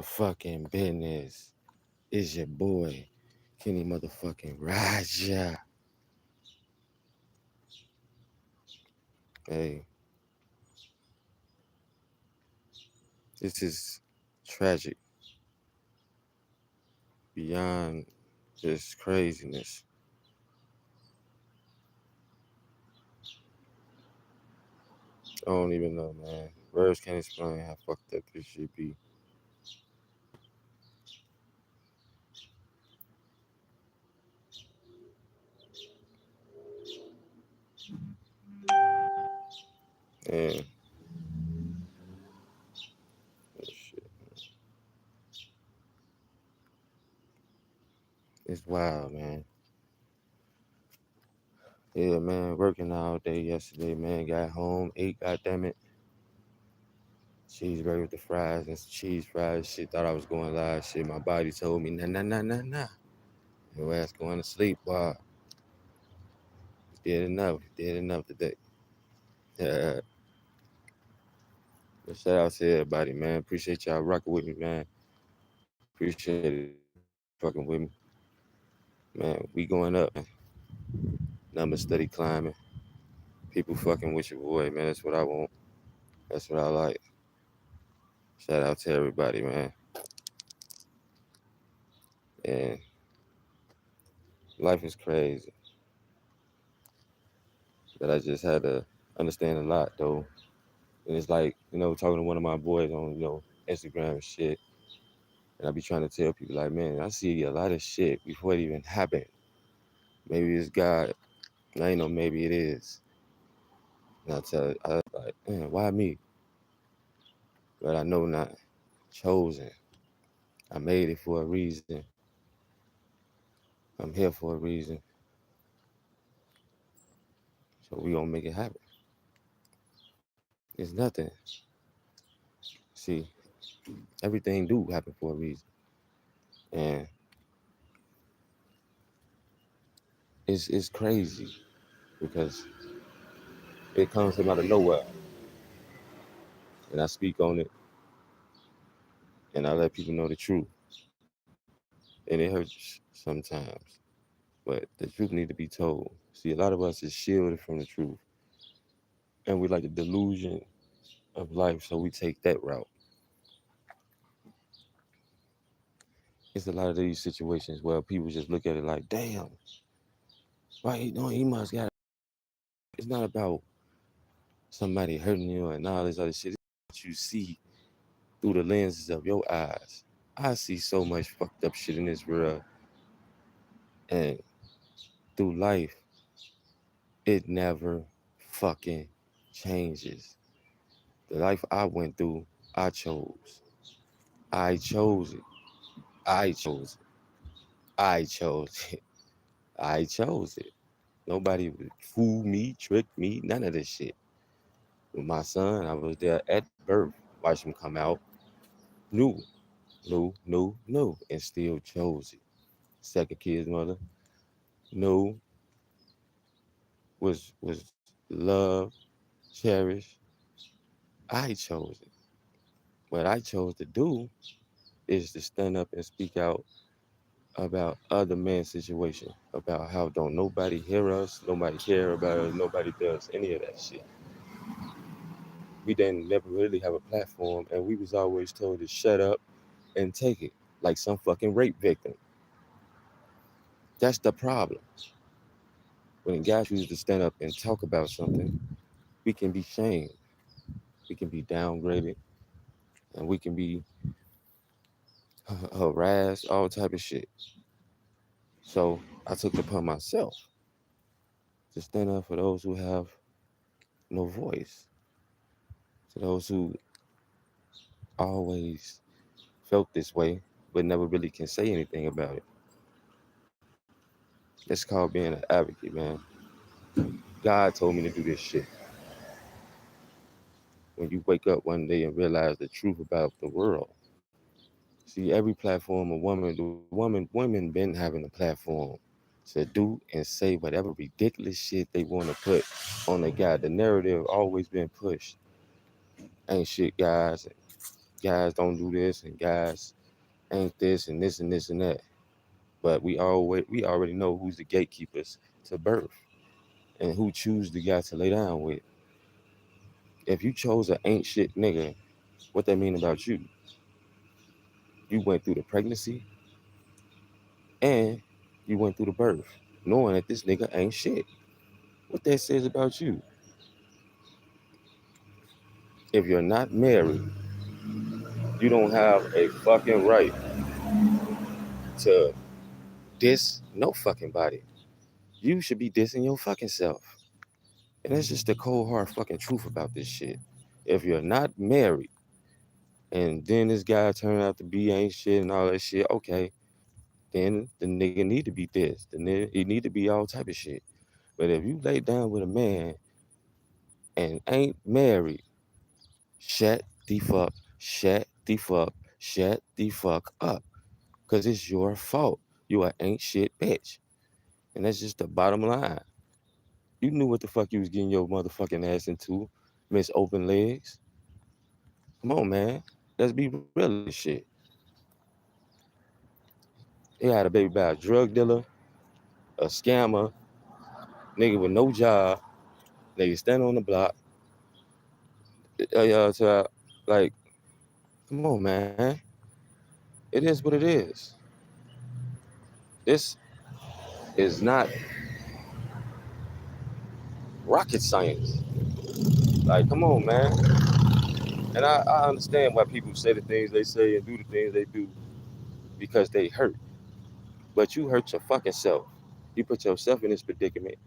fucking business. It's your boy, Kenny motherfucking Raja. Hey, this is tragic beyond just craziness. I don't even know, man. Words can't explain how fucked up this shit be. And shit, it's wild, man. Yeah, man, working all day yesterday, man. Got home, ate, goddamn it, cheeseburger with the fries and some cheese fries. Shit, thought I was going live. Shit, my body told me, nah, nah, nah, nah, nah. Your ass going to sleep, boy. Did enough today. Yeah, but shout out to everybody, man. Appreciate y'all rocking with me, man. Appreciate it fucking with me, man. We going up, man. Numbers steady climbing. People fucking with your boy, man. That's what I want. That's what I like. Shout out to everybody, man. And life is crazy, but I just had to understand a lot, though. And it's like, talking to one of my boys on, Instagram and shit. And I be trying to tell people, like, man, I see a lot of shit before it even happened. Maybe it's God. I ain't know, maybe it is. And I like, man, why me? But I know not chosen. I made it for a reason. I'm here for a reason. So we gonna make it happen. It's nothing. See, everything do happen for a reason. And it's crazy because it comes from out of nowhere. And I speak on it and I let people know the truth. And it hurts sometimes. But the truth need to be told. See, a lot of us is shielded from the truth. And we like the delusion of life, so we take that route. It's a lot of these situations where people just look at it like, damn, why he doing? He must got. It's not about somebody hurting you and all this other shit. It's what you see through the lenses of your eyes. I see so much fucked up shit in this world, and through life, it never fucking changes. The life I went through, I chose. I chose it. I chose it. I chose it. I chose it. Nobody would fool me, trick me, none of this shit. With my son, I was there at birth, watched him come out, knew, knew, and still chose it. Second kid's mother, knew, was loved, cherished. I chose it. What I chose to do is to stand up and speak out about other men's situation, about how don't nobody hear us, nobody care about us, nobody does any of that shit. We didn't never really have a platform, and we was always told to shut up and take it, like some fucking rape victim. That's the problem. When guys choose to stand up and talk about something, we can be shamed, we can be downgraded, and we can be harassed, all type of shit. So I took it upon myself to stand up for those who have no voice, to those who always felt this way but never really can say anything about it. It's called being an advocate, man. God told me to do this shit. When you wake up one day and realize the truth about the world. See, every platform women been having a platform to do and say whatever ridiculous shit they want to put on the guy. The narrative always been pushed. Ain't shit, guys. guys don't do this and guys ain't this and this and this and that. But we already know who's the gatekeepers to birth and who choose the guy to lay down with. If you chose an ain't shit nigga, what that mean about you? You went through the pregnancy and you went through the birth, knowing that this nigga ain't shit. What that says about you? If you're not married, you don't have a fucking right to diss no fucking body. You should be dissing your fucking self. And that's just the cold hard fucking truth about this shit. If you're not married and then this guy turned out to be ain't shit and all that shit, okay, then the nigga need to be this. He need to be all type of shit. But if you lay down with a man and ain't married, shut the fuck, shut the fuck, shut the fuck up. Cause it's your fault. You a ain't shit bitch. And that's just the bottom line. You knew what the fuck you was getting your motherfucking ass into, Miss Open Legs. Come on, man. Let's be real in this shit. They had a baby by a drug dealer, a scammer, nigga with no job, nigga standing on the block. Like, come on, man. It is what it is. This is not rocket science. Like, come on, man. And I understand why people say the things they say and do the things they do because they hurt. But you hurt your fucking self. You put yourself in this predicament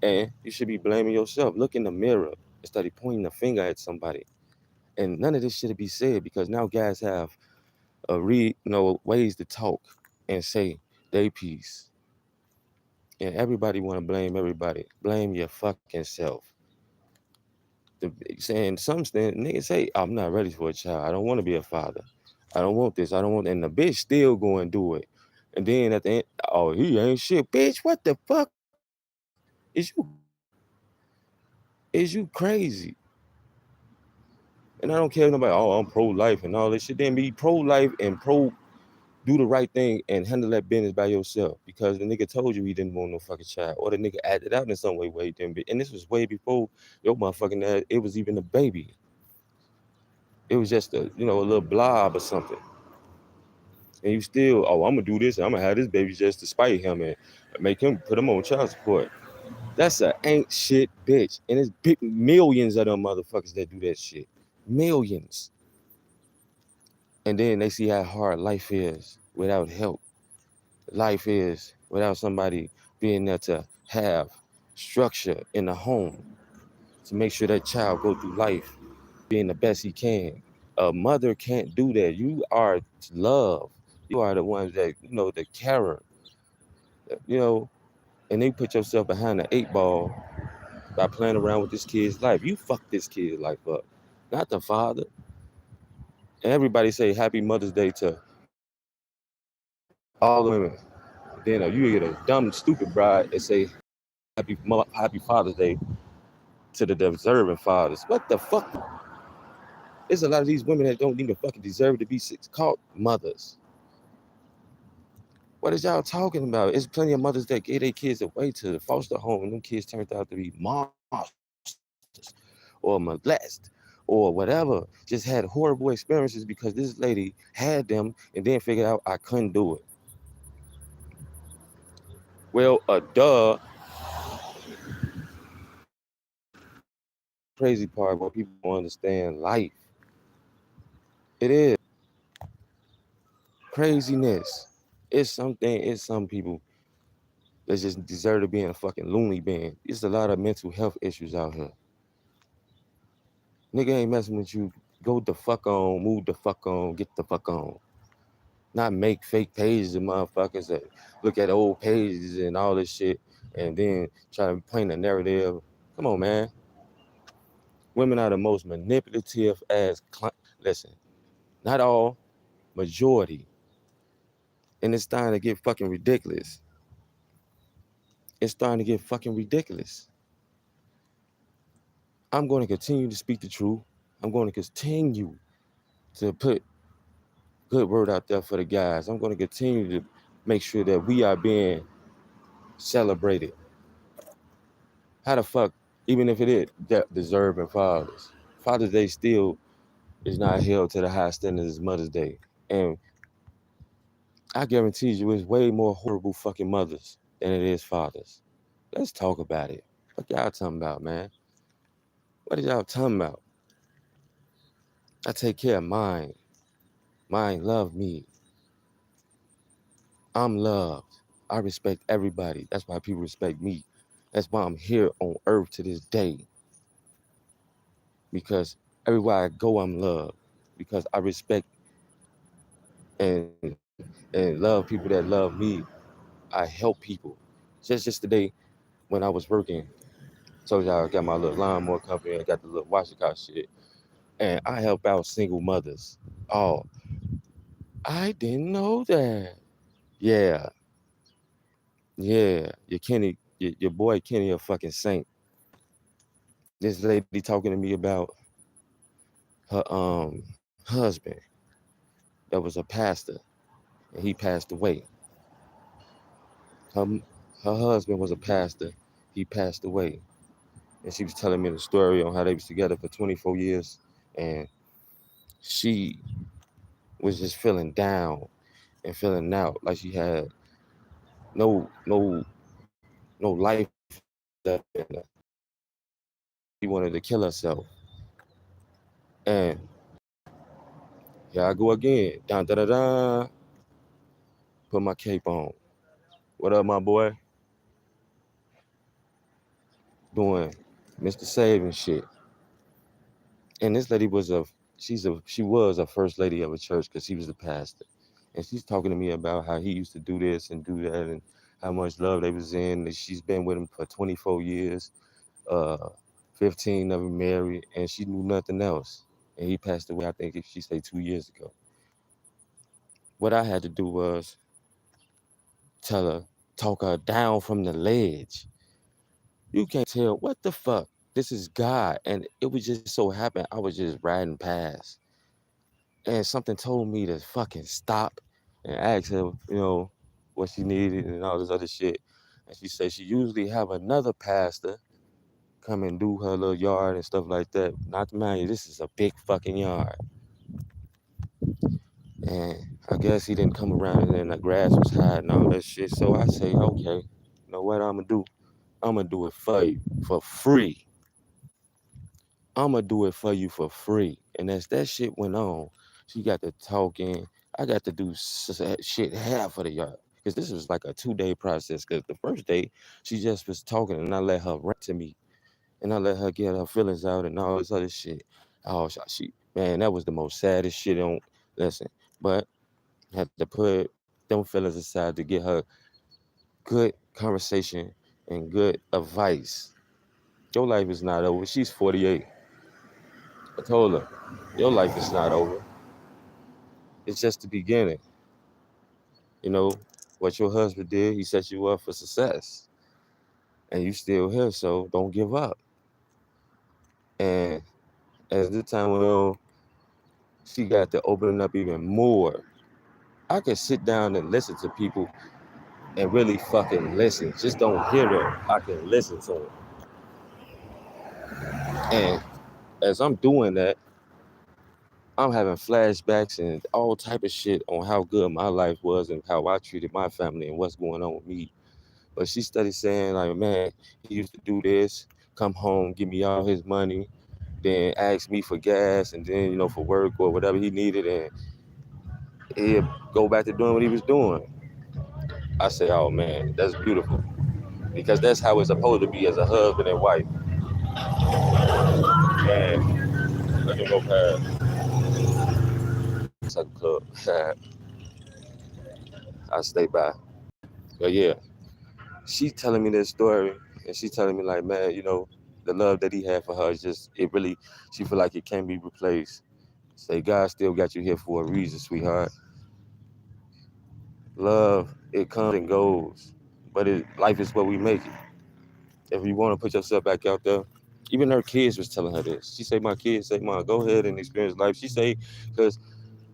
and you should be blaming yourself. Look in the mirror instead of pointing the finger at somebody. And none of this should be said because now guys have ways to talk and say they piece. And everybody want to blame everybody. Blame your fucking self. Saying some things, niggas say, I'm not ready for a child. I don't want to be a father. I don't want this. I don't want, and the bitch still go and do it. And then at the end, oh, he ain't shit. Bitch, what the fuck? Is you crazy? And I don't care nobody, oh, I'm pro-life and all this shit. Then be pro-life and do the right thing and handle that business by yourself. Because the nigga told you he didn't want no fucking child. Or the nigga acted out in some way where he didn't be. And this was way before your motherfucking ass, it was even a baby. It was just a little blob or something. And you still, oh, I'm gonna do this, and I'm gonna have this baby just to spite him and make him put him on child support. That's a ain't shit bitch. And it's big millions of them motherfuckers that do that shit. Millions. And then they see how hard life is without help. Life is without somebody being there to have structure in the home to make sure that child go through life being the best he can. A mother can't do that. You are love. You are the ones that, the carer, you know, and they put yourself behind the eight ball by playing around with this kid's life. You fuck this kid's life up, not the father. And everybody say Happy Mother's Day to all the women. Then you get a dumb, stupid bride that say Happy Father's Day to the deserving fathers. What the fuck? There's a lot of these women that don't even fucking deserve to be called mothers. What is y'all talking about? There's plenty of mothers that gave their kids away to the foster home, and them kids turned out to be monsters or molested or whatever. Just had horrible experiences because this lady had them and then figured out I couldn't do it. Well, crazy part where people don't understand life. It is craziness. It's some people that just deserve to be in a fucking loony bin. It's a lot of mental health issues out here. Nigga ain't messing with you. Go the fuck on, move the fuck on, get the fuck on. Not make fake pages of motherfuckers that look at old pages and all this shit and then try to paint a narrative. Come on, man. Women are the most manipulative listen, not all, majority. And it's starting to get fucking ridiculous. It's starting to get fucking ridiculous. I'm going to continue to speak the truth. I'm going to continue. to put good word out there for the guys. I'm going to continue to make sure that we are being celebrated. How the fuck, even if it is deserving fathers, Father's Day still is not held to the high standards as Mother's Day. And I guarantee you it's way more horrible fucking mothers than it is fathers. Let's talk about it. What y'all talking about, man? What are y'all talking about? I take care of mine. Mine love me. I'm loved. I respect everybody. That's why people respect me. That's why I'm here on earth to this day. Because everywhere I go, I'm loved. Because I respect and love people that love me. I help people. Just today when I was working, told y'all I got my little lawnmower company. I got the little washer car shit. And I help out single mothers. Oh, I didn't know that. Yeah, yeah. Your boy Kenny a fucking saint. This lady talking to me about her husband that was a pastor and he passed away. Her her husband was a pastor. He passed away. And she was telling me the story on how they was together for 24 years and she was just feeling down and feeling out like she had no life left in her. She wanted to kill herself. And here I go again. Dun, da, da, da. Put my cape on. What up, my boy? Doing Mr. Saving shit. And this lady was she was a first lady of a church because she was a pastor. And she's talking to me about how he used to do this and do that and how much love they was in. And she's been with him for 24 years, uh, 15 of them married, and she knew nothing else. And he passed away, I think if she say 2 years ago. What I had to do was tell her, talk her down from the ledge. You can't tell what the fuck. This is God. And it was just so happen I was just riding past. And something told me to fucking stop and ask her, what she needed and all this other shit. And she said she usually have another pastor come and do her little yard and stuff like that. Not to mind you, this is a big fucking yard. And I guess he didn't come around and then the grass was high and all that shit. So I say, okay, you know what I'm gonna do? I'm gonna do it for you for free. I'm gonna do it for you for free. And as that shit went on, she got to talking. I got to do shit half of the yard. Because this was like a 2-day process. Because the first day, she just was talking and I let her rant to me. And I let her get her feelings out and all this other shit. Oh, man, that was the most saddest shit on. Listen, but had to put them feelings aside to get her good conversation and good advice. Your life is not over. She's 48. I told her, your life is not over. It's just the beginning. You know, what your husband did, he set you up for success. And you still here, so don't give up. And as the time went on, she got to open up even more. I could sit down and listen to people and really fucking listen. Just don't hear them. I can listen to them. And as I'm doing that, I'm having flashbacks and all type of shit on how good my life was and how I treated my family and what's going on with me. But she started saying like, man, he used to do this, come home, give me all his money, then ask me for gas and then, for work or whatever he needed. And he'd go back to doing what he was doing. I say, oh man, that's beautiful. Because that's how it's supposed to be as a husband and wife. And let me go past Sucker Club. I stay by. But yeah, she telling me this story and she telling me like, man, the love that he had for her is just, she feel like it can't be replaced. Say, God still got you here for a reason, sweetheart. Love, it comes and goes, but life is what we make it. If you want to put yourself back out there, Even her kids was telling her this. She say, my kids say, Mom, go ahead and experience life. She say, because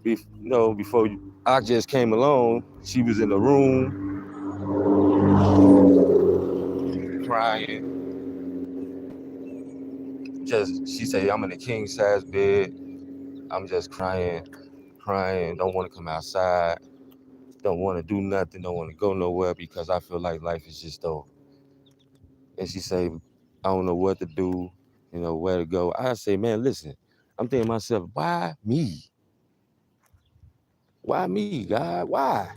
before I just came along, she was in the room crying. Just she say, I'm in a king size bed. I'm just crying. Don't want to come outside. Don't want to do nothing. Don't want to go nowhere because I feel like life is just over. And she say, I don't know what to do, where to go. I say, man, listen. I'm thinking to myself, why me? Why me, God? Why?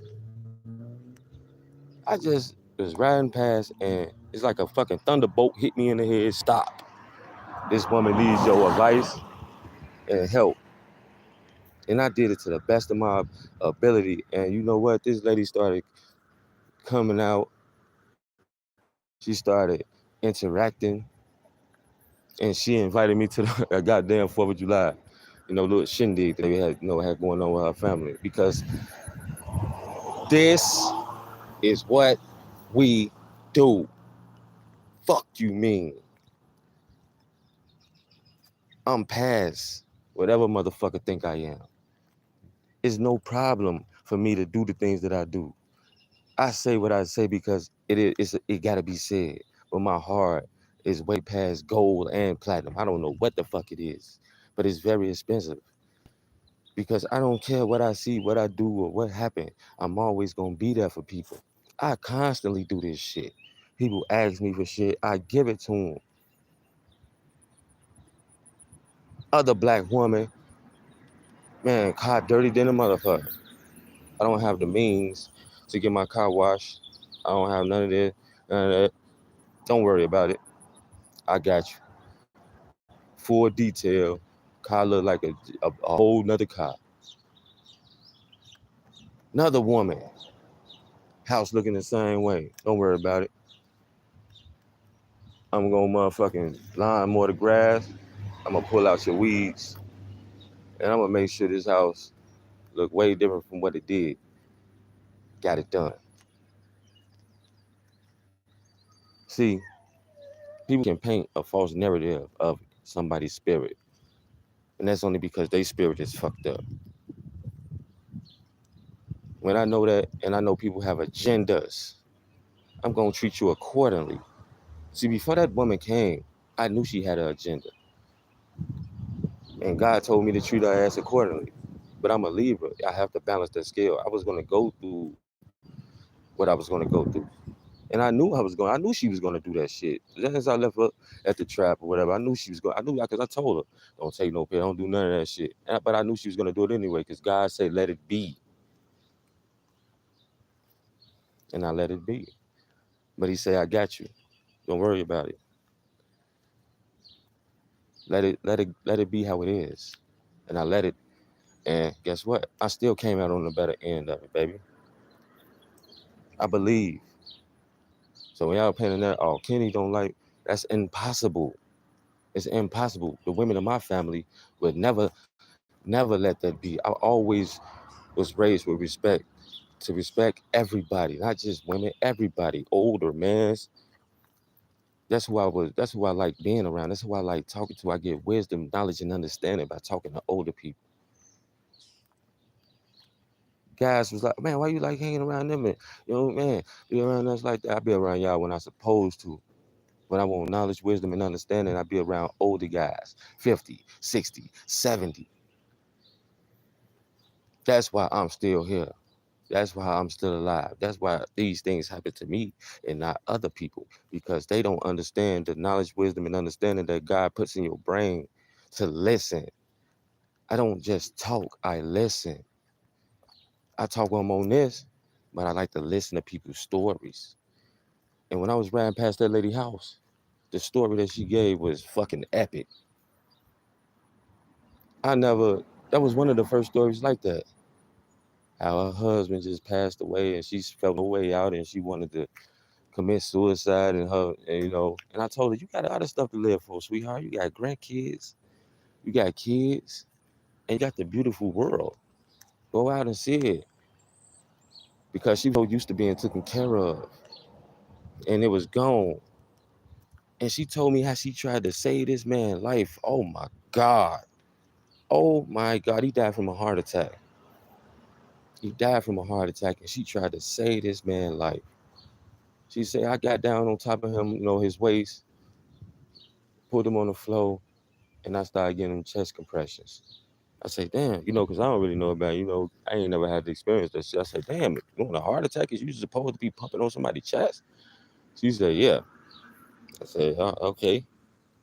I just was riding past and it's like a fucking thunderbolt hit me in the head. Stop. This woman needs your advice and help. And I did it to the best of my ability. And you know what? This lady started coming out. She started interacting. And she invited me to the goddamn 4th of July, little shindig that they had going on with her family. Because this is what we do. Fuck you mean. I'm past whatever motherfucker think I am. It's no problem for me to do the things that I do. I say what I say because it gotta be said. But my heart is way past gold and platinum. I don't know what the fuck it is, but it's very expensive. Because I don't care what I see, what I do, or what happened. I'm always gonna be there for people. I constantly do this shit. People ask me for shit, I give it to them. Other black woman, man, car dirty than a motherfucker. I don't have the means to get my car washed. I don't have none of that. None of that. Don't worry about it. I got you. Full detail. Car look like a whole nother car. Another woman. House looking the same way. Don't worry about it. I'm gonna motherfucking lawn more the grass. I'm gonna pull out your weeds. And I'm gonna make sure this house look way different from what it did. Got it done. See, people can paint a false narrative of somebody's spirit. And that's only because their spirit is fucked up. When I know that, and I know people have agendas, I'm gonna treat you accordingly. See, before that woman came, I knew she had an agenda. And God told me to treat her ass accordingly. But I'm a Libra. I have to balance that scale. I was gonna go through what I was gonna go through. And I knew she was gonna do that shit. As I left her at the trap or whatever, I knew she was going. I knew because I told her, don't take no pay, don't do none of that shit. But I knew she was gonna do it anyway because God said, let it be, and I let it be. But He said, I got you. Don't worry about it. Let it be how it is, and I let it. And guess what? I still came out on the better end of it, baby. I believe. So when y'all painting that, oh, Kenny don't like. That's impossible. It's impossible. The women in my family would never let that be. I always was raised with respect, to respect everybody, not just women, everybody, older mans. That's who I like being around. That's who I like talking to. I get wisdom, knowledge, and understanding by talking to older people. Guys was like, man, why you like hanging around them? And, man, be around us like that. I be around y'all when I supposed to. When I want knowledge, wisdom, and understanding, I be around older guys, 50, 60, 70. That's why I'm still here. That's why I'm still alive. That's why these things happen to me and not other people, because they don't understand the knowledge, wisdom, and understanding that God puts in your brain to listen. I don't just talk, I listen. I talk when I'm on this, but I like to listen to people's stories. And when I was riding past that lady house, the story that she gave was fucking epic. That was one of the first stories like that. How her husband just passed away and she felt no way out and she wanted to commit suicide and I told her, you got other stuff to live for, sweetheart. You got grandkids, you got kids, and you got the beautiful world. Go out and see it. Because she was so used to being taken care of and it was gone. And she told me how she tried to save this man's life. Oh my God. Oh my God. He died from a heart attack. He died from a heart attack, and she tried to save this man's life. She said, I got down on top of him, his waist, put him on the floor, and I started getting him chest compressions. I say, damn, because I don't really know about, I ain't never had to experience that shit. I say, damn, a heart attack is you supposed to be pumping on somebody's chest? She said, yeah. I said, okay.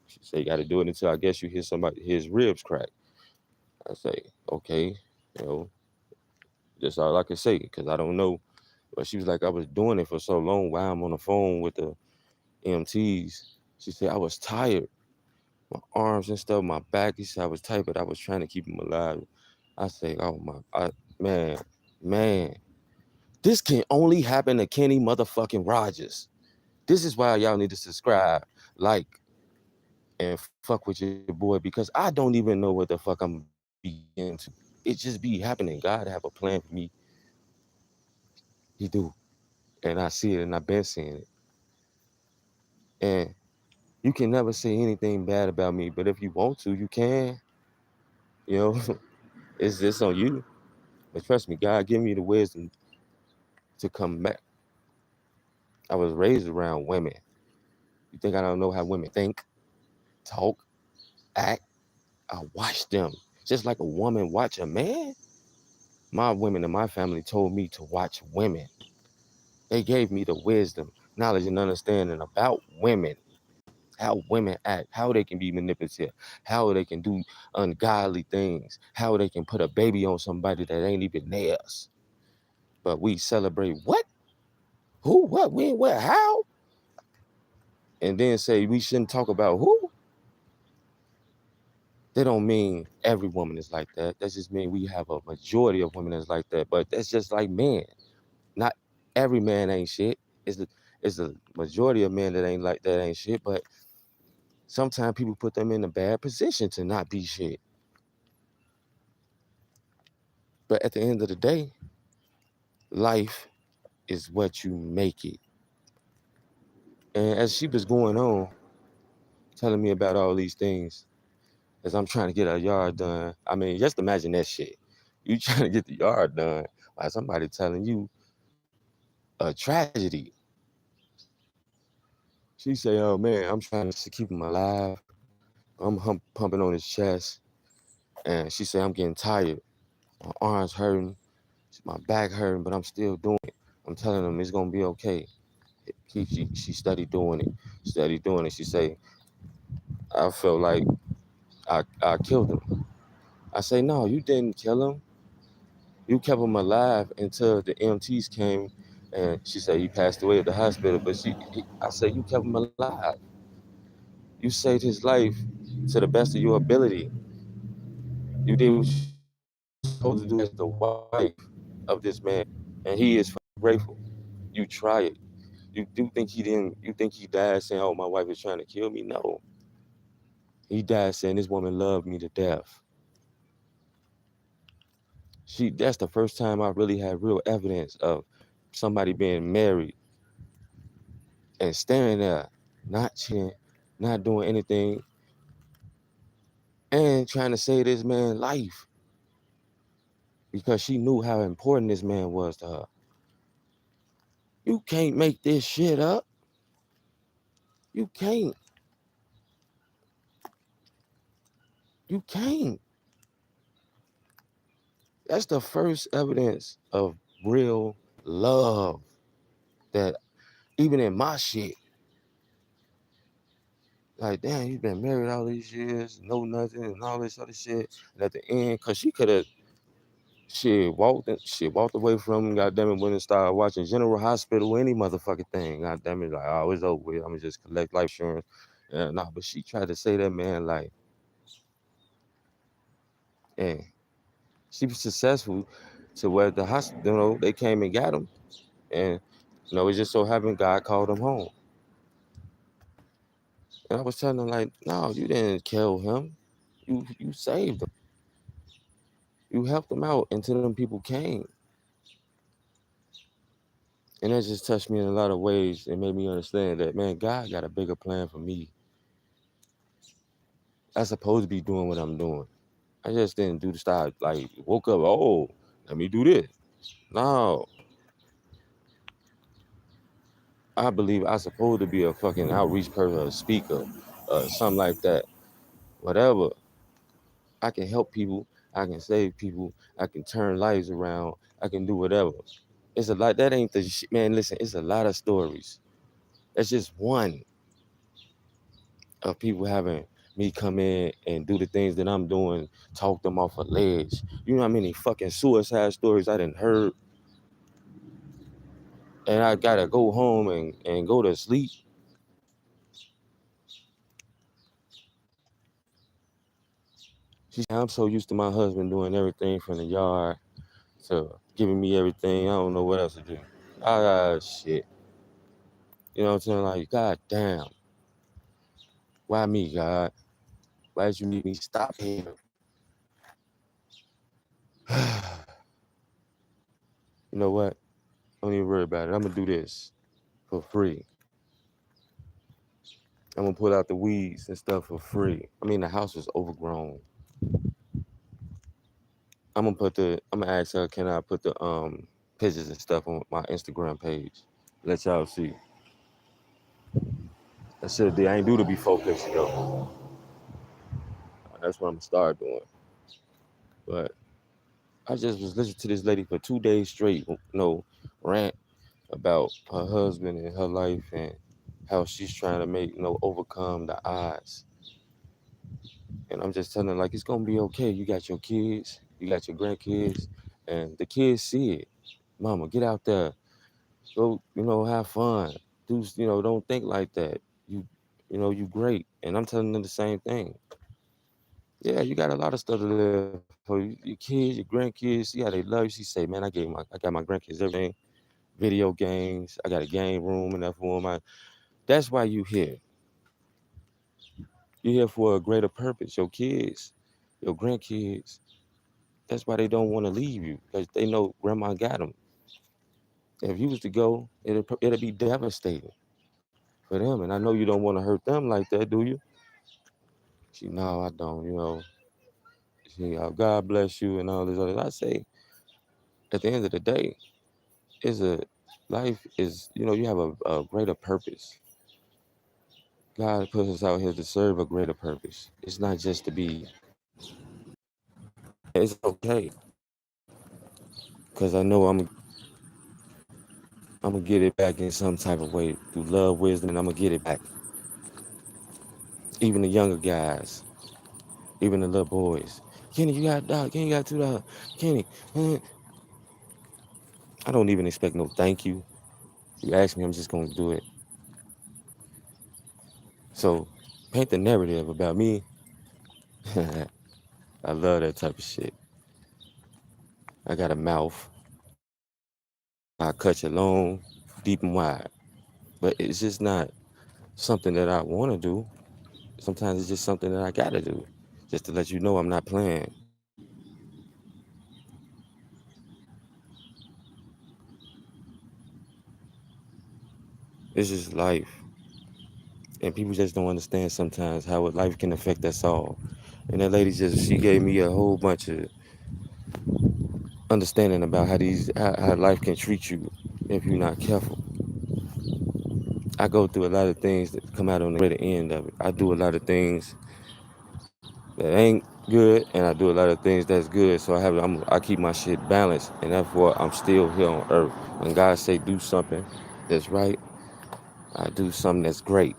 She said, you got to do it until I guess you hear his ribs crack. I say, okay, you know, that's all I can say because I don't know. But she was like, I was doing it for so long while I'm on the phone with the EMTs. She said, I was tired. My arms and stuff, my back. He said, I was tired, but I was trying to keep him alive. I say, oh man, this can only happen to Kenny motherfucking Rogers. This is why y'all need to subscribe, like, and fuck with your boy because I don't even know what the fuck I'm begin to. It just be happening. God have a plan for me. He do. And I see it and I've been seeing it. And you can never say anything bad about me, but if you want to, you can. You know, it's just on you. But trust me, God give me the wisdom to come back. I was raised around women. You think I don't know how women think, talk, act? I watch them. Just like a woman watch a man. My women in my family told me to watch women. They gave me the wisdom, knowledge, and understanding about women, how women act, how they can be manipulative, how they can do ungodly things, how they can put a baby on somebody that ain't even theirs. But we celebrate what? Who? What? When? Where? How? And then say we shouldn't talk about who? That don't mean every woman is like that. That just means we have a majority of women that's like that. But that's just like men. Not every man ain't shit. It's the majority of men that ain't like that ain't shit. But sometimes people put them in a bad position to not be shit. But at the end of the day, life is what you make it. And as she was going on, telling me about all these things, as I'm trying to get a yard done, I mean, just imagine that shit. You trying to get the yard done by somebody telling you a tragedy. She say, oh man, I'm trying to keep him alive. I'm pumping on his chest. And she say, I'm getting tired. My arms hurting, my back hurting, but I'm still doing it. I'm telling them it's gonna be okay. She studied doing it. She say, I felt like I killed him. I say, no, you didn't kill him. You kept him alive until the EMTs came, and she said he passed away at the hospital. But I said, you kept him alive. You saved his life to the best of your ability. You did what you're supposed to do as the wife of this man, and he is grateful. You try it. You do think he didn't? You think he died saying, "Oh, my wife is trying to kill me"? No, he died saying this woman loved me to death. That's the first time I really had real evidence of somebody being married and standing there, not cheating, not doing anything, and trying to save this man's life because she knew how important this man was to her. You can't make this shit up. You can't. You can't. That's the first evidence of real love that even in my shit, like, damn, you've been married all these years, know nothing, and all this other shit. And at the end, because she could have, walked away from him, goddamn it, went and started watching General Hospital, any motherfucking thing. Goddamn it, like, oh, it's over with. I'm going to just collect life insurance. Nah, but she tried to say that man, like, and she was successful to where the hospital, they came and got him. And, it just so happened God called him home. And I was telling him, like, no, you didn't kill him. You saved him. You helped him out until them people came. And that just touched me in a lot of ways and made me understand that, man, God got a bigger plan for me. I supposed to be doing what I'm doing. I just didn't do the style, like, woke up, oh, let me do this. No, I believe I supposed to be a fucking outreach person, a speaker, something like that. Whatever. I can help people. I can save people. I can turn lives around. I can do whatever. It's a lot. That ain't the shit, man. Listen, it's a lot of stories. That's just one of people having me come in and do the things that I'm doing, talk them off a ledge. You know how many fucking suicide stories I done heard, and I gotta go home and go to sleep. She said, I'm so used to my husband doing everything from the yard to giving me everything. I don't know what else to do. Ah, shit. You know what I'm saying? Like, God damn. Why me, God? Why did you make me stop here? You know what? Don't even worry about it. I'm gonna do this for free. I'm gonna pull out the weeds and stuff for free. I mean, the house is overgrown. I'm gonna ask her, can I put the pictures and stuff on my Instagram page? Let y'all see. I should I ain't do the before picture though. That's what I'm gonna start doing. But I just was listening to this lady for 2 days straight, rant about her husband and her life and how she's trying to make, overcome the odds. And I'm just telling her, like, it's gonna be okay. You got your kids, you got your grandkids, and the kids see it. Mama, get out there, go, have fun. Don't think like that. You, you great. And I'm telling them the same thing. Yeah, you got a lot of stuff to live for. Your kids, your grandkids, see how they love you. She say, man, I got my grandkids everything, video games. I got a game room and that for them. That's why you here. You're here for a greater purpose. Your kids, your grandkids. That's why they don't want to leave you because they know grandma got them. If you was to go, it'll be devastating for them. And I know you don't want to hurt them like that, do you? She, no, I don't. She, God bless you and all this other. I say, at the end of the day, is a life is you have a greater purpose. God puts us out here to serve a greater purpose. It's not just to be. It's okay because I know I'm gonna get it back in some type of way through love, wisdom, and I'm gonna get it back. Even the younger guys, even the little boys. Kenny, you got a dog. Kenny, you got $2. Kenny, I don't even expect no thank you. You ask me, I'm just gonna do it. So paint the narrative about me. I love that type of shit. I got a mouth. I cut you long, deep and wide. But it's just not something that I want to do. Sometimes it's just something that I gotta do, just to let you know I'm not playing. It's just life, and people just don't understand sometimes how life can affect us all. And that lady she gave me a whole bunch of understanding about how life can treat you if you're not careful. I go through a lot of things that come out on the end of it. I do a lot of things that ain't good, and I do a lot of things that's good. So I keep my shit balanced, and therefore I'm still here on earth. When God say do something that's right, I do something that's great.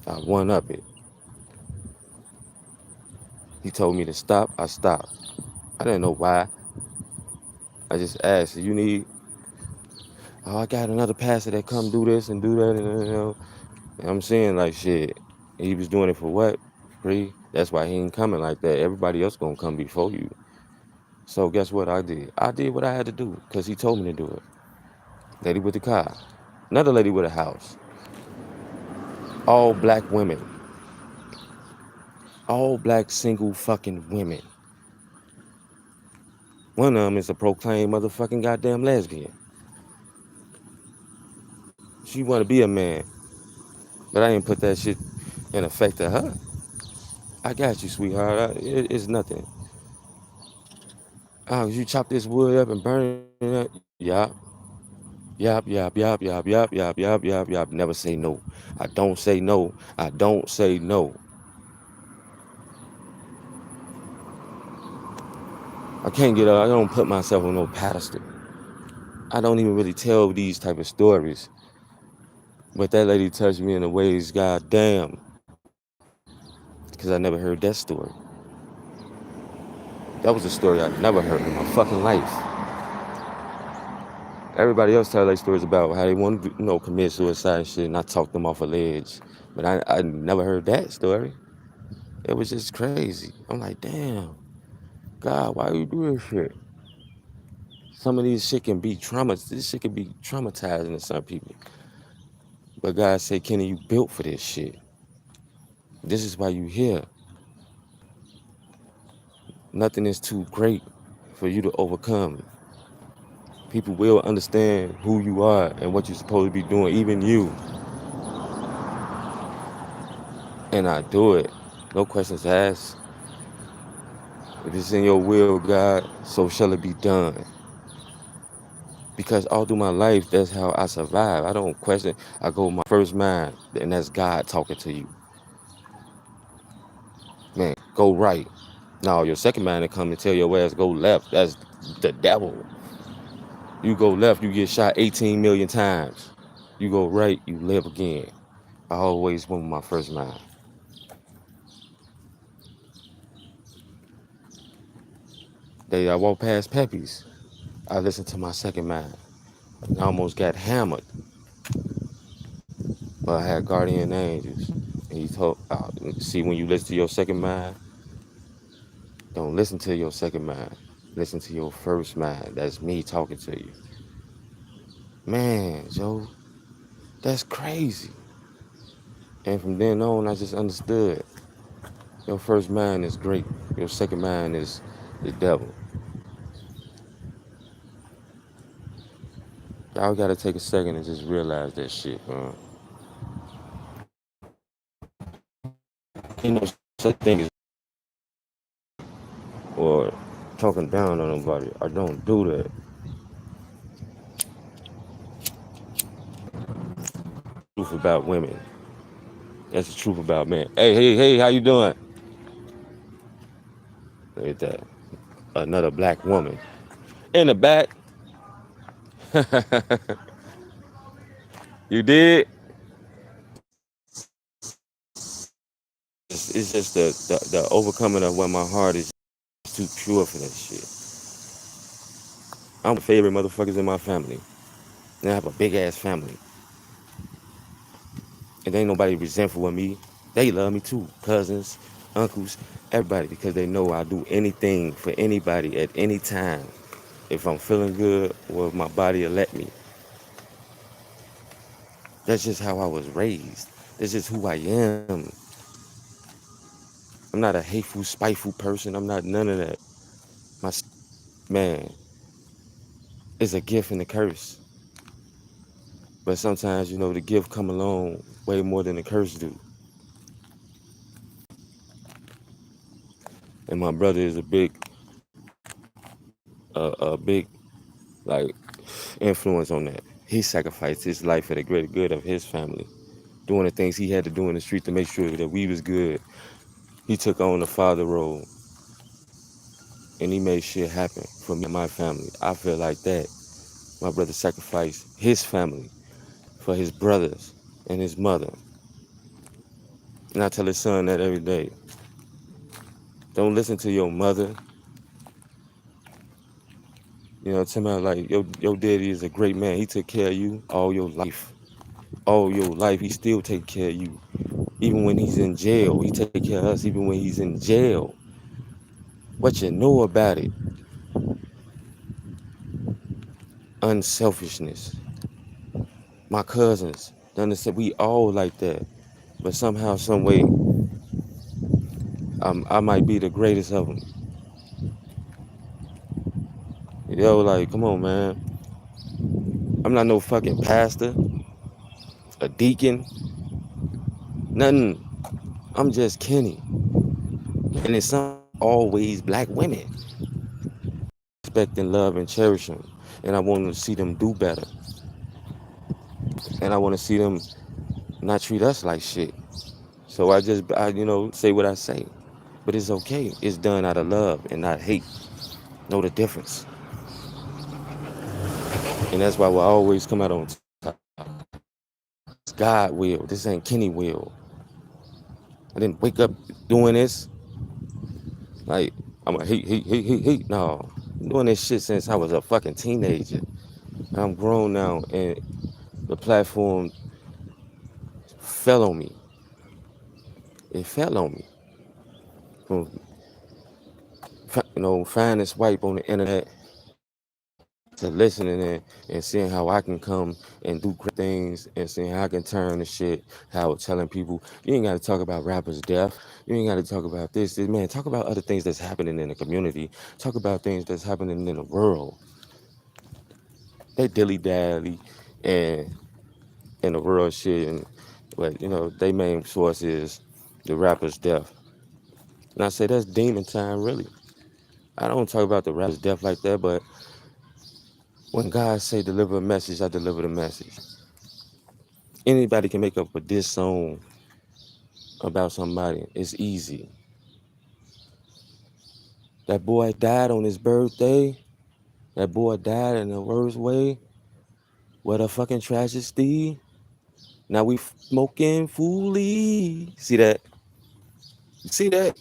I one up it. He told me to stop, I stopped. I didn't know why. I just asked, you need, oh, I got another pastor that come do this and do that, and I'm saying like shit. He was doing it for what? Free. That's why he ain't coming like that. Everybody else gonna come before you. So guess what I did? I did what I had to do because he told me to do it. Lady with the car, another lady with a house, all black women, all black single fucking women. One of them is a proclaimed motherfucking goddamn lesbian. She want to be a man, but I didn't put that shit in effect to her. I got you, sweetheart. It's nothing. Oh, you chop this wood up and burn it up. Yup. Yup. Never say no. I don't say no. I don't say no. I can't get up. I don't put myself on no pedestal. I don't even really tell these type of stories. But that lady touched me in the ways, goddamn, because I never heard that story. That was a story I never heard in my fucking life. Everybody else tell their stories about how they want to, commit suicide and shit, and I talk them off a ledge. But I never heard that story. It was just crazy. I'm like, damn, God, why you do this shit? Some of these shit can be trauma. This shit can be traumatizing to some people. But God said, Kenny, you built for this shit. This is why you here. Nothing is too great for you to overcome. People will understand who you are and what you're supposed to be doing, even you. And I do it. No questions asked. If it's in your will, God, so shall it be done. Because all through my life, that's how I survive. I don't question. I go my first mind, and that's God talking to you. Man, go right. Now, your second mind to come and tell your ass go left. That's the devil. You go left, you get shot 18 million times. You go right, you live again. I always went with my first mind. I walked past Pepe's. I listened to my second mind. I almost got hammered, but I had guardian angels. And he told, see, when you listen to your second mind, don't listen to your second mind. Listen to your first mind. That's me talking to you. Man, Joe, that's crazy. And from then on, I just understood. Your first mind is great. Your second mind is the devil. Y'all gotta take a second and just realize that shit, man. Ain't no such thing as or talking down on nobody. I don't do that. Truth about women. That's the truth about men. Hey, how you doing? Look at that. Another black woman. In the back. You did? It's just the overcoming of what my heart is too pure for that shit. I'm the favorite motherfuckers in my family. And I have a big ass family. And ain't nobody resentful of me. They love me too. Cousins, uncles, everybody, because they know I'll do anything for anybody at any time. If I'm feeling good or if my body will let me. That's just how I was raised. That's just who I am. I'm not a hateful, spiteful person. I'm not none of that. My man, it's a gift and a curse. But sometimes, the gift come along way more than the curse do. And my brother is a big, like, influence on that. He sacrificed his life for the greater good of his family, doing the things he had to do in the street to make sure that we was good. He took on the father role, and he made shit happen for me and my family. I feel like that. My brother sacrificed his family for his brothers and his mother. And I tell his son that every day. Don't listen to your mother. Tell me like your daddy is a great man. He took care of you all your life. All your life, he still take care of you. Even when he's in jail, he take care of us even when he's in jail. What you know about it? Unselfishness. My cousins, understand we all like that. But somehow, some way, I might be the greatest of them. Like, come on, man. I'm not no fucking pastor. a deacon, nothing. I'm just Kenny. And it's some always black women. Respect and love and cherish them. And I want to see them do better. And I want to see them not treat us like shit. So I say what I say. But it's okay. It's done out of love and not hate. Know the difference. And that's why we'll always come out on top. It's God will. This ain't Kenny will. I didn't wake up doing this. Like, I'm a hate. No. I'm doing this shit since I was a fucking teenager. I'm grown now and the platform fell on me. It fell on me. From finding swipe on the internet to listening and seeing how I can come and do great things and seeing how I can turn the shit, how telling people, you ain't got to talk about rappers' death. You ain't got to talk about this. Man, talk about other things that's happening in the community. Talk about things that's happening in the world. They dilly-dally and in the world shit. But they main source is the rapper's death. And I say that's demon time, really. I don't talk about the rapper's death like that, but when God say deliver a message, I deliver the message. Anybody can make up a diss song about somebody. It's easy. That boy died on his birthday. That boy died in the worst way. What a fucking tragedy. Now we smoking foolie. See that? See that?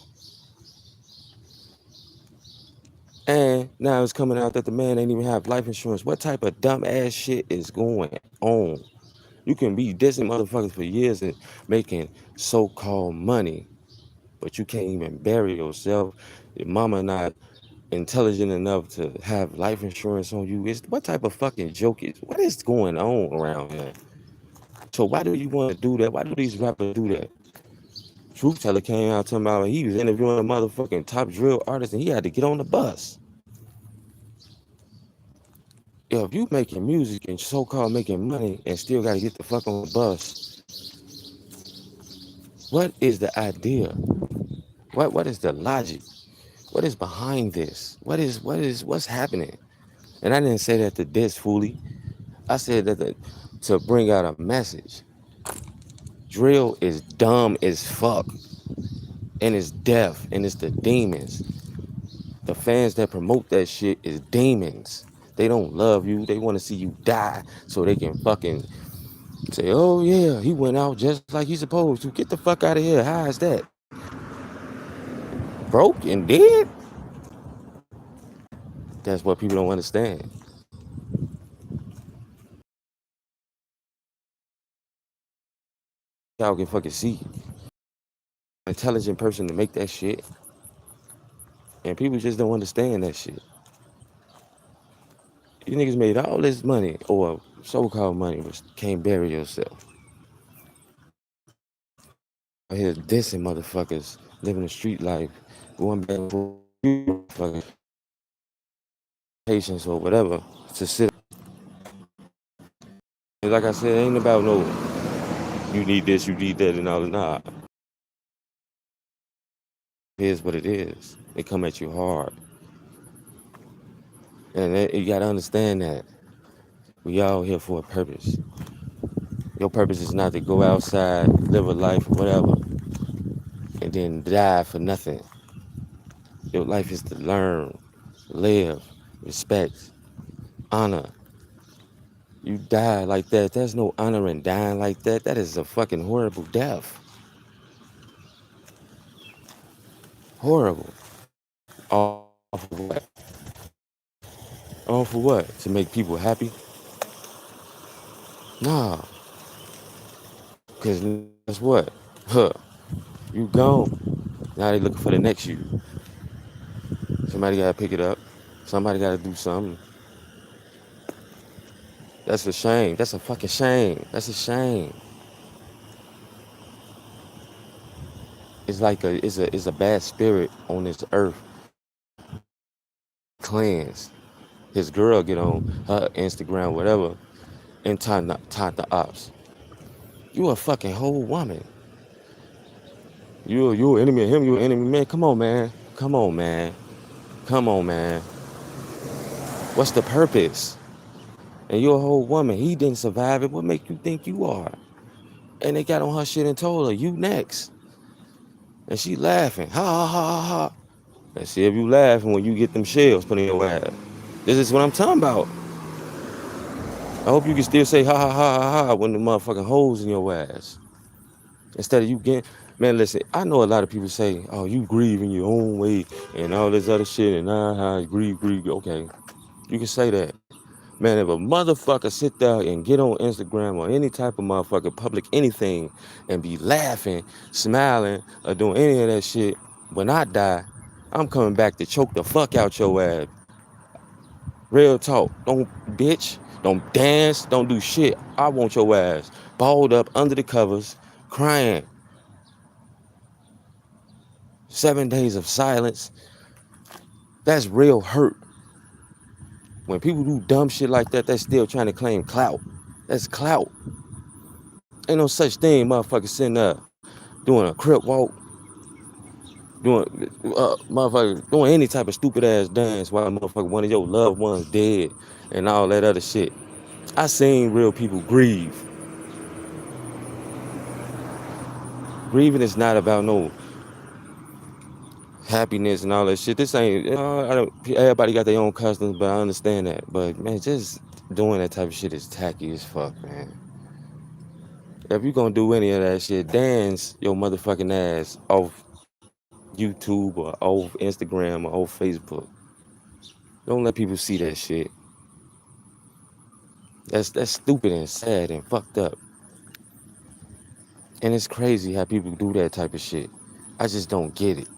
And now it's coming out that the man ain't even have life insurance. What type of dumb ass shit is going on? You can be dissing motherfuckers for years and making so-called money, but you can't even bury yourself. Your mama not intelligent enough to have life insurance on you. What type of fucking joke is? What is going on around here? So why do you want to do that? Why do these rappers do that? Truth Teller came out talking about he was interviewing a motherfucking top drill artist and he had to get on the bus. If you making music and so-called making money and still got to get the fuck on the bus, what is the idea? What is the logic? What is behind this? What's happening? And I didn't say that to diss Foolie. I said that to bring out a message. Drill is dumb as fuck, and it's deaf, and it's the demons. The fans that promote that shit is demons. They don't love you. They want to see you die so they can fucking say, oh yeah, he went out just like he's supposed to. Get the fuck out of here. How is that? Broke and dead? That's what people don't understand. Y'all can fucking see. Intelligent person to make that shit. And people just don't understand that shit. You niggas made all this money, or so-called money, but can't bury yourself. I hear dissing motherfuckers, living a street life, going back for fucking patience or whatever to sit. Like I said, it ain't about no, you need this, you need that, and all that. Nah, it is what it is. They come at you hard. And you gotta understand that. We all here for a purpose. Your purpose is not to go outside, live a life, or whatever, and then die for nothing. Your life is to learn, live, respect, honor. You die like that. There's no honor in dying like that. That is a fucking horrible death. Horrible. All for what? All for what? To make people happy? Nah. Because that's what? Huh. You gone. Now they looking for the next you. Somebody gotta pick it up. Somebody gotta do something. That's a shame. That's a fucking shame. That's a shame. It's like it's a bad spirit on this earth. Cleanse. His girl get on her Instagram, whatever, and tie the ops. You a fucking whole woman. You an enemy of him, you an enemy, man. Come on, man. Come on, man. Come on, man. What's the purpose? And you're a whole woman. He didn't survive it. What make you think you are? And they got on her shit and told her, you next. And she laughing. Ha ha ha ha ha. And see if you laughing when you get them shells put in your ass. This is what I'm talking about. I hope you can still say ha ha ha ha ha when the motherfucking holes in your ass. Instead of you getting, man, listen, I know a lot of people say, oh, you grieve in your own way and all this other shit and grieve. Okay, you can say that. Man, if a motherfucker sit there and get on Instagram or any type of motherfucker, public anything, and be laughing, smiling, or doing any of that shit, when I die, I'm coming back to choke the fuck out your ass. Real talk. Don't bitch. Don't dance. Don't do shit. I want your ass balled up under the covers, crying. 7 days of silence. That's real hurt. When people do dumb shit like that, they're still trying to claim clout. That's clout. Ain't no such thing, motherfucker, sitting there doing a crip walk, doing motherfucker doing any type of stupid ass dance while motherfucker one of your loved ones dead and all that other shit. I seen real people grieve. Grieving is not about no happiness and all that shit. This ain't, everybody got their own customs, but I understand that. But man, just doing that type of shit is tacky as fuck, man. If you gonna do any of that shit, dance your motherfucking ass off YouTube or off Instagram or off Facebook. Don't let people see that shit. That's stupid and sad and fucked up. And it's crazy how people do that type of shit. I just don't get it.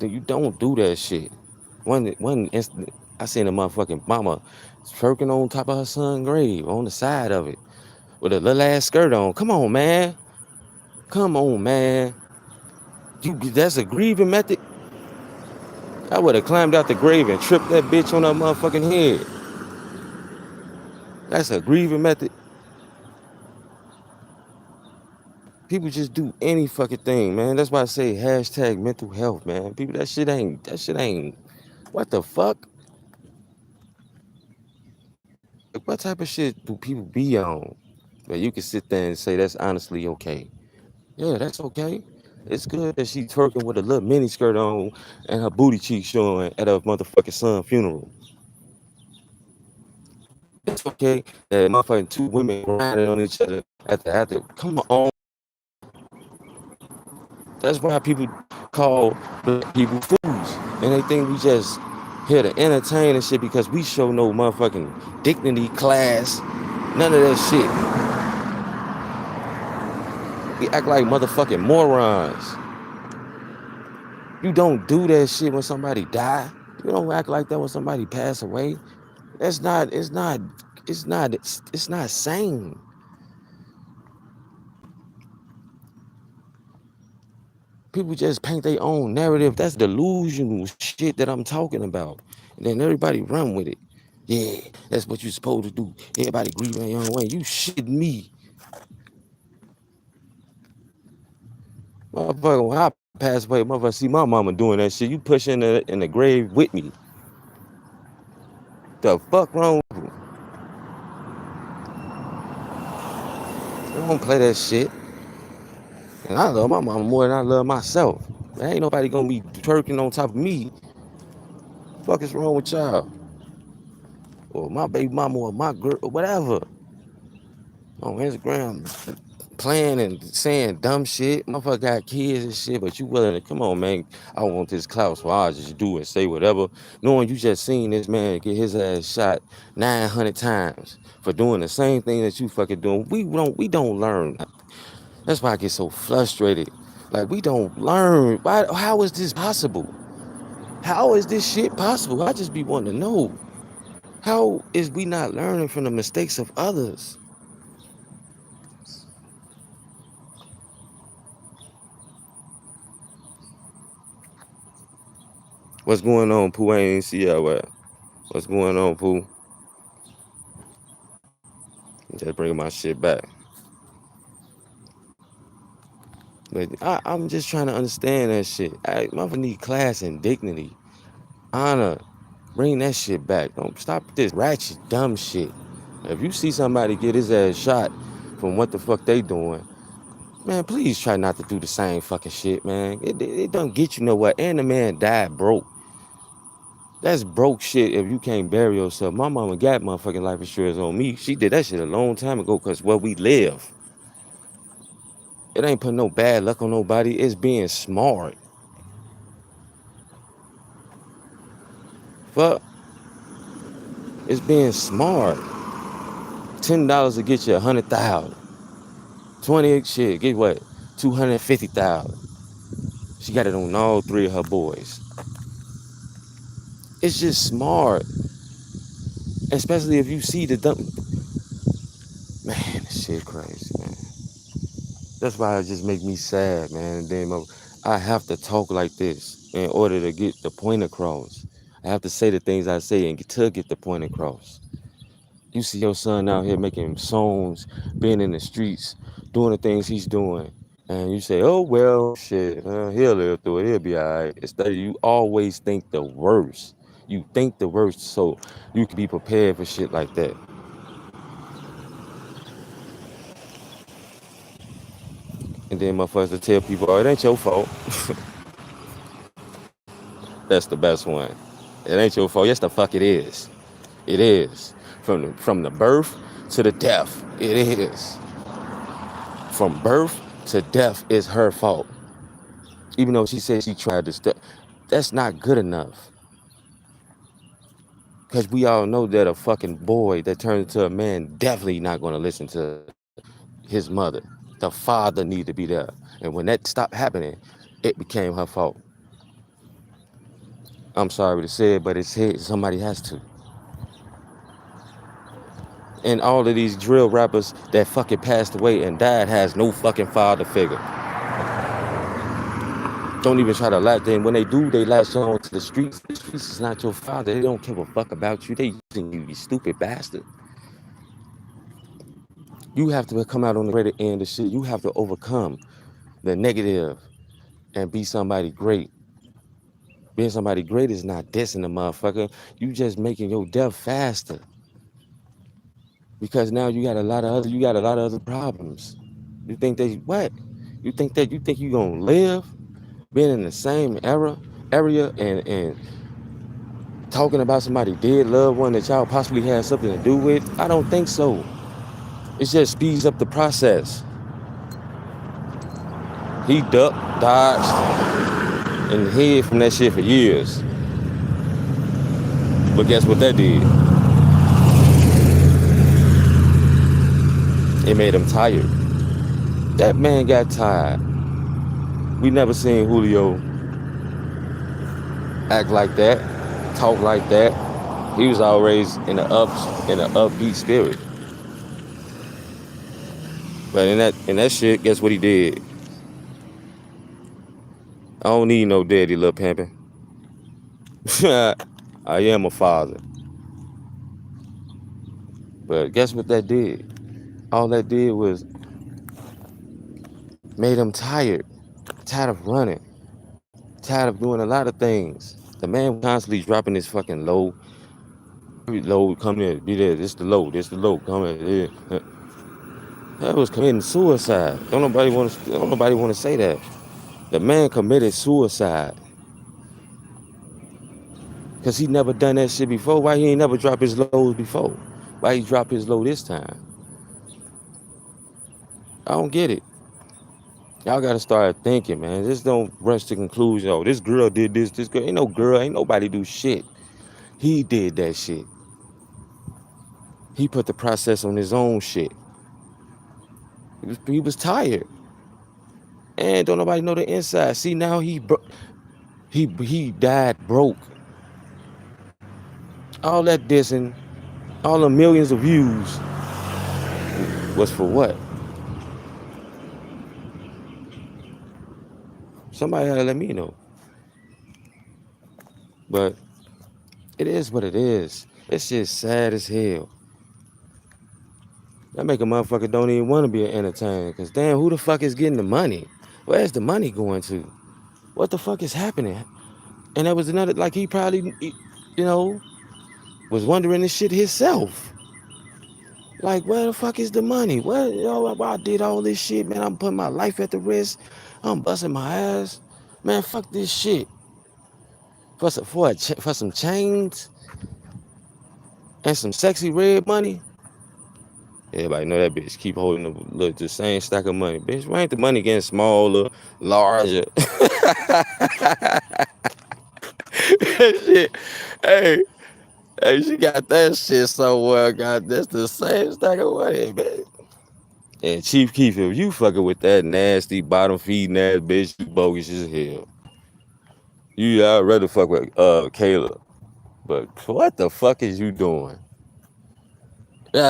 You don't do that shit. One instant, I seen a motherfucking mama twerking on top of her son's grave, on the side of it, with a little ass skirt on. Come on, man. Come on, man. That's a grieving method. I would have climbed out the grave and tripped that bitch on her motherfucking head. That's a grieving method. People just do any fucking thing, man. That's why I say hashtag mental health, man. People, that shit ain't, what the fuck? What type of shit do people be on? But you can sit there and say that's honestly okay. Yeah, that's okay. It's good that she twerking with a little mini skirt on and her booty cheeks showing at her motherfucking son's funeral. It's okay that motherfucking two women grinding on each other after. Come on. That's why people call black people fools. And they think we just here to entertain and shit because we show no motherfucking dignity, class, none of that shit. We act like motherfucking morons. You don't do that shit when somebody die. You don't act like that when somebody pass away. It's not sane. People just paint their own narrative. That's delusional shit that I'm talking about. And then everybody run with it. Yeah, that's what you're supposed to do. Everybody grieving in your own way. You shit me. Motherfucker, when I pass away, motherfucker, see my mama doing that shit. You push in the grave with me. The fuck wrong with you? I don't play that shit. And I love my mama more than I love myself. There ain't nobody gonna be twerking on top of me. Fuck is wrong with y'all? Or my baby mama or my girl or whatever. On Instagram playing and saying dumb shit. Motherfucker got kids and shit, but you willing to come on, man. I want this clout, so I'll just do and say whatever. Knowing you just seen this man get his ass shot 900 times for doing the same thing that you fucking doing. We don't learn. That's why I get so frustrated. Like, we don't learn. How is this possible? How is this shit possible? I just be wanting to know. How is we not learning from the mistakes of others? What's going on, Pooh? I ain't see y'all at. What's going on, Pooh? Just bringing my shit back. But I'm just trying to understand that shit. Motherfucker need class and dignity, honor. Bring that shit back. Don't stop this ratchet, dumb shit. If you see somebody get his ass shot from what the fuck they doing, man, please try not to do the same fucking shit, man. It don't get you nowhere. And the man died broke. That's broke shit if you can't bury yourself. My mama got motherfucking life insurance on me. She did that shit a long time ago because where we live. It ain't putting no bad luck on nobody. It's being smart. Fuck. It's being smart. $10 to get you 100,000. 20 shit, get what? 250,000. She got it on all three of her boys. It's just smart. Especially if you see the dumb. Man, this shit crazy, man. That's why it just make me sad, man. And then I have to talk like this in order to get the point across. I have to say the things I say and to get the point across. You see your son out here making songs, being in the streets, doing the things he's doing. And you say, oh, well, shit, he'll live through it. He'll be all right. Instead of you always think the worst. You think the worst so you can be prepared for shit like that. And then motherfuckers will tell people, oh, it ain't your fault. That's the best one. It ain't your fault. Yes, the fuck it is. It is. From the birth to the death, it is. From birth to death is her fault. Even though she said she tried to step, that's not good enough. Because we all know that a fucking boy that turns into a man definitely not going to listen to his mother. The father need to be there. And when that stopped happening, it became her fault. I'm sorry to say it, but it's his. Somebody has to. And all of these drill rappers that fucking passed away and died has no fucking father figure. Don't even try to latch in. When they do, they latch on to the streets. The streets is not your father. They don't give a fuck about you. They using you, you stupid bastard. You have to come out on the greater end of shit. You have to overcome the negative and be somebody great. Being somebody great is not dissing the motherfucker. You just making your death faster. Because now you got a lot of other problems. You think what? You think you gonna live being in the same area and talking about somebody dead loved one that y'all possibly had something to do with? I don't think so. It just speeds up the process. He ducked, dodged, and hid from that shit for years. But guess what that did? It made him tired. That man got tired. We never seen Julio act like that, talk like that. He was always in an upbeat spirit. But in that shit, guess what he did? I don't need no daddy, Lil Pimpin'. I am a father. But guess what that did? All that did was made him tired of running, tired of doing a lot of things. The man was constantly dropping his fucking load. Every load coming in, be there, this the load, coming in. That was committing suicide. Don't nobody want to say that. The man committed suicide. Cause he never done that shit before. Why he ain't never dropped his loads before? Why he dropped his load this time? I don't get it. Y'all gotta start thinking, man. Just don't rush to conclusion. Oh, this girl did this girl. Ain't no girl, ain't nobody do shit. He did that shit. He put the process on his own shit. He was tired. And don't nobody know the inside. See, now he died broke. All that dissing, all the millions of views was for what? Somebody had to let me know. But it is what it is. It's just sad as hell. That make a motherfucker don't even want to be an entertainer. Cause damn, who the fuck is getting the money? Where's the money going to? What the fuck is happening? And there was another, like he probably, you know, was wondering this shit himself. Like, where the fuck is the money? Where, I did all this shit, man. I'm putting my life at the risk. I'm busting my ass. Man, fuck this shit. For some chains and some sexy red money. Everybody know that bitch keep holding the same stack of money. Bitch, why ain't the money getting smaller, larger? Shit. Hey, hey, she got that shit somewhere. God, that's the same stack of money, man. And Chief Keef, if you fucking with that nasty bottom feeding ass bitch, you bogus as hell. I'd rather fuck with Kayla. But what the fuck is you doing? They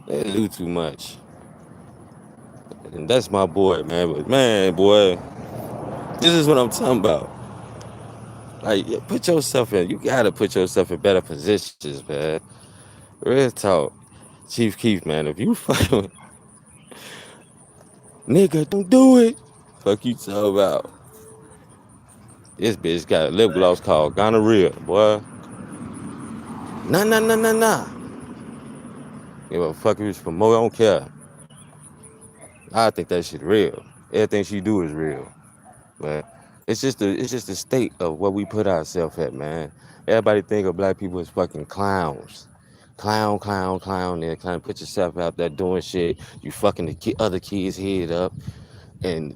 do too much. And that's my boy, man. But man, boy, this is what I'm talking about. Like, put yourself in. You gotta put yourself in better positions, man. Real talk. Chief Keef, man, if you fucking with, nigga, don't do it. Fuck you talking about. This bitch got a lip gloss called gonorrhea, boy. Nah. Give a fuck if it's promote, I don't care. I think that shit real. Everything she do is real. But it's just the state of what we put ourselves at, man. Everybody think of black people as fucking clowns. Clown. There, kind of put yourself out there doing shit. You fucking the other kids' head up, and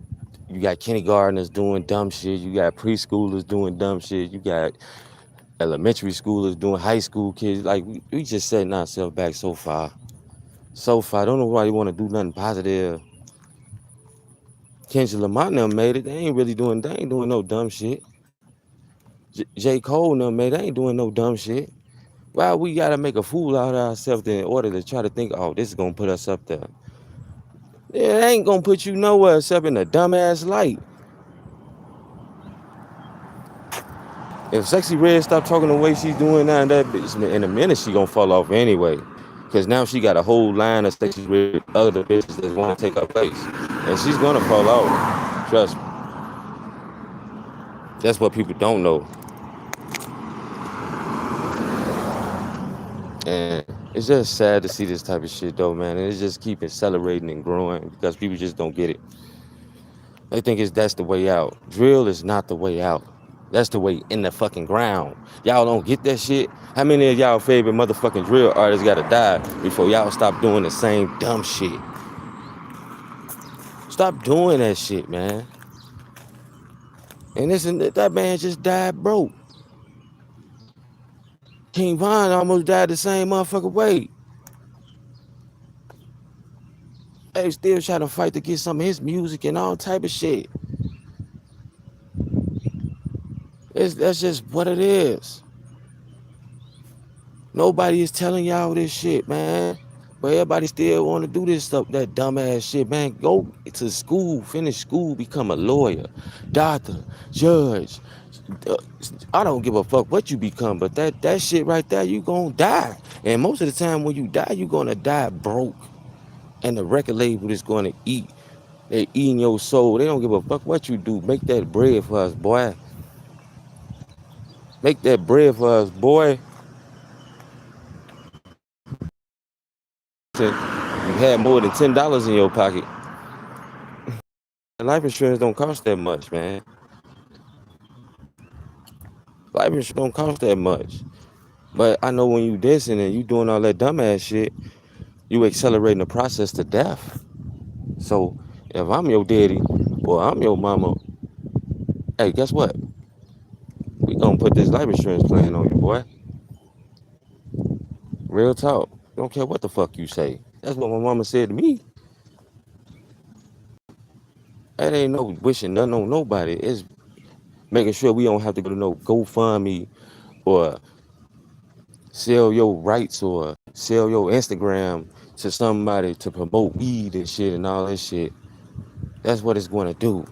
you got kindergartners doing dumb shit. You got preschoolers doing dumb shit. You got elementary schoolers doing high school kids. Like we just setting ourselves back so far. Don't know why you want to do nothing positive. Kendrick Lamar never made it. They ain't doing no dumb shit. J. Cole never made it. They ain't doing no dumb shit. Why we gotta make a fool out of ourselves in order to try to think, oh, this is gonna put us up there. Yeah, it ain't gonna put you nowhere except in a dumbass light. If Sexy Red stop talking the way she's doing now, that bitch, in a minute she gonna fall off anyway. Cause now she got a whole line of Sexy Red other bitches that wanna take her place. And she's gonna fall off. Trust me. That's what people don't know. And it's just sad to see this type of shit though, man. And it's just keep accelerating and growing because people just don't get it. They think that's the way out. Drill is not the way out. That's the way in the fucking ground. Y'all don't get that shit? How many of y'all favorite motherfucking drill artists gotta die before y'all stop doing the same dumb shit? Stop doing that shit, man. And that man just died broke. King Von almost died the same motherfucking way. They still trying to fight to get some of his music and all type of shit. That's just what it is. Nobody is telling y'all this shit, man. But everybody still want to do this stuff, that dumbass shit, man. Go to school, finish school, become a lawyer, doctor, judge. I don't give a fuck what you become, but that shit right there, you gonna die. And most of the time when you die, you gonna die broke. And the record label is gonna eat. They eating your soul. They don't give a fuck what you do. Make that bread for us, boy. Make that bread for us, boy. You had more than $10 in your pocket. Life insurance don't cost that much, man. Life insurance don't cost that much. But I know when you dissing and you doing all that dumbass shit, you accelerating the process to death. So if I'm your daddy or I'm your mama, hey, guess what? We gonna put this life insurance plan on you, boy. Real talk. Don't care what the fuck you say. That's what my mama said to me. That ain't no wishing nothing on nobody. It's making sure we don't have to go to no GoFundMe or sell your rights or sell your Instagram to somebody to promote weed and shit and all that shit. That's what it's going to do.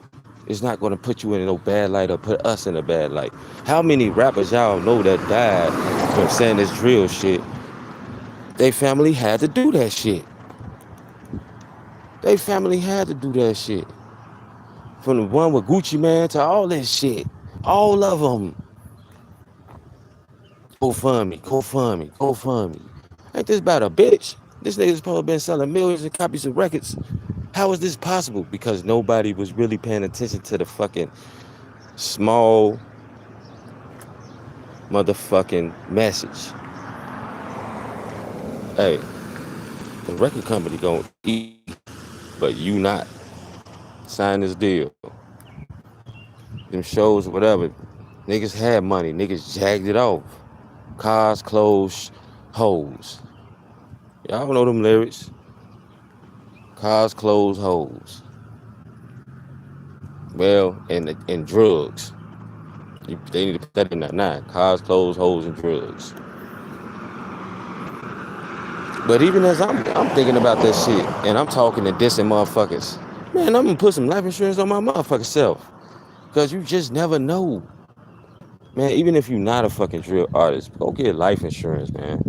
It's not going to put you in no bad light or put us in a bad light. How many rappers y'all know that died from saying this drill shit? They family had to do that shit. They family had to do that shit. From the one with Gucci Man to all that shit. All of them. Go fund me, go fund me, go fund me. Ain't this about a bitch? This nigga's supposed to been selling millions of copies of records. How is this possible? Because nobody was really paying attention to the fucking small motherfucking message. Hey, the record company gonna eat, but you not. Sign this deal. Them shows or whatever. Niggas had money. Niggas jagged it off. Cars, clothes, hoes. Y'all know them lyrics. Cars, clothes, hoes. Well, and drugs. They need to put that in there now. Cars, clothes, hoes, and drugs. But even as I'm thinking about that shit, and I'm talking to dissing motherfuckers, man, I'm gonna put some life insurance on my motherfucking self. Cause you just never know. Man, even if you're not a fucking drill artist, go get life insurance, man.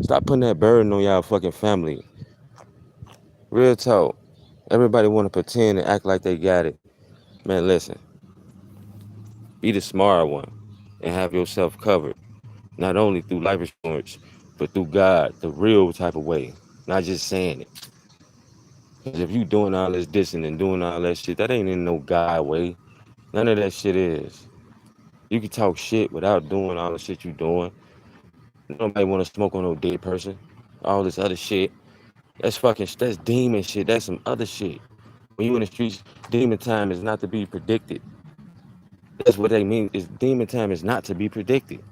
Stop putting that burden on y'all fucking family. Real talk. Everybody wanna pretend and act like they got it. Man, listen. Be the smart one and have yourself covered. Not only through life insurance, but through God, the real type of way. Not just saying it. Because if you doing all this dissing and doing all that shit, that ain't in no God way. None of that shit is. You can talk shit without doing all the shit you doing. Nobody want to smoke on no dead person. All this other shit. That's demon shit. That's some other shit. When you in the streets, demon time is not to be predicted. That's what they mean. Is demon time is not to be predicted.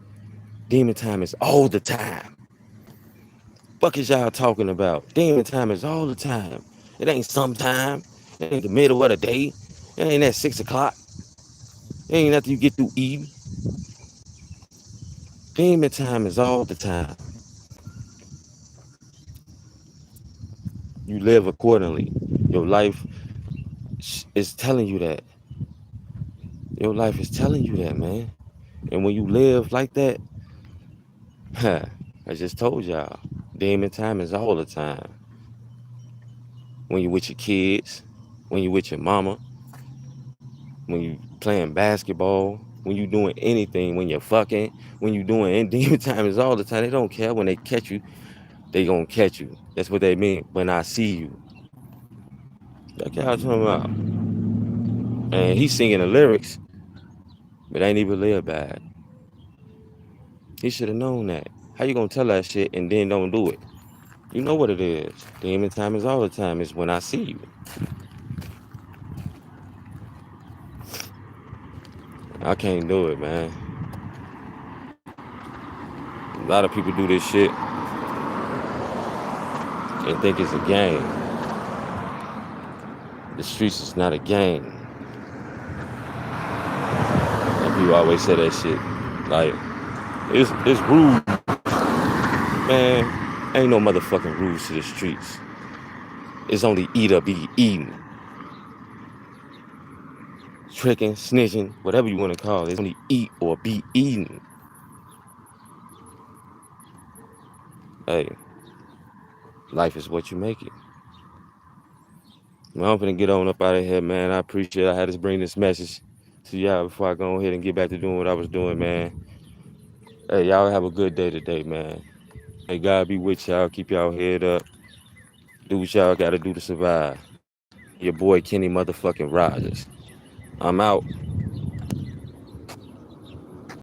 Demon time is all the time. Fuck is y'all talking about? Demon time is all the time. It ain't sometime. It ain't the middle of the day. It ain't at 6 o'clock. It ain't after you get through eating. Demon time is all the time. You live accordingly. Your life is telling you that. Your life is telling you that, man. And when you live like that, I just told y'all, demon time is all the time. When you with your kids, when you with your mama, when you playing basketball, when you doing anything, when you're fucking, when you doing any demon time is all the time. They don't care. When they catch you, they gonna catch you. That's what they mean. When I see you. That's what I'm talking about. And he's singing the lyrics, but ain't even live bad. He should have known that. How you gonna tell that shit and then don't do it? You know what it is. Demon time is all the time. Is when I see you. I can't do it, man. A lot of people do this shit and think it's a game. The streets is not a game. And people always say that shit. Like, it's rude. Man, ain't no motherfucking rules to the streets. It's only eat or be eaten. Tricking, snitching, whatever you want to call it. It's only eat or be eaten. Hey, life is what you make it. Well, I'm finna get on up out of here, man. I appreciate it. I had to bring this message to y'all before I go ahead and get back to doing what I was doing, man. Hey, y'all have a good day today, man. Hey, God be with y'all. Keep y'all head up. Do what y'all gotta do to survive. Your boy Kenny motherfucking Rogers. I'm out.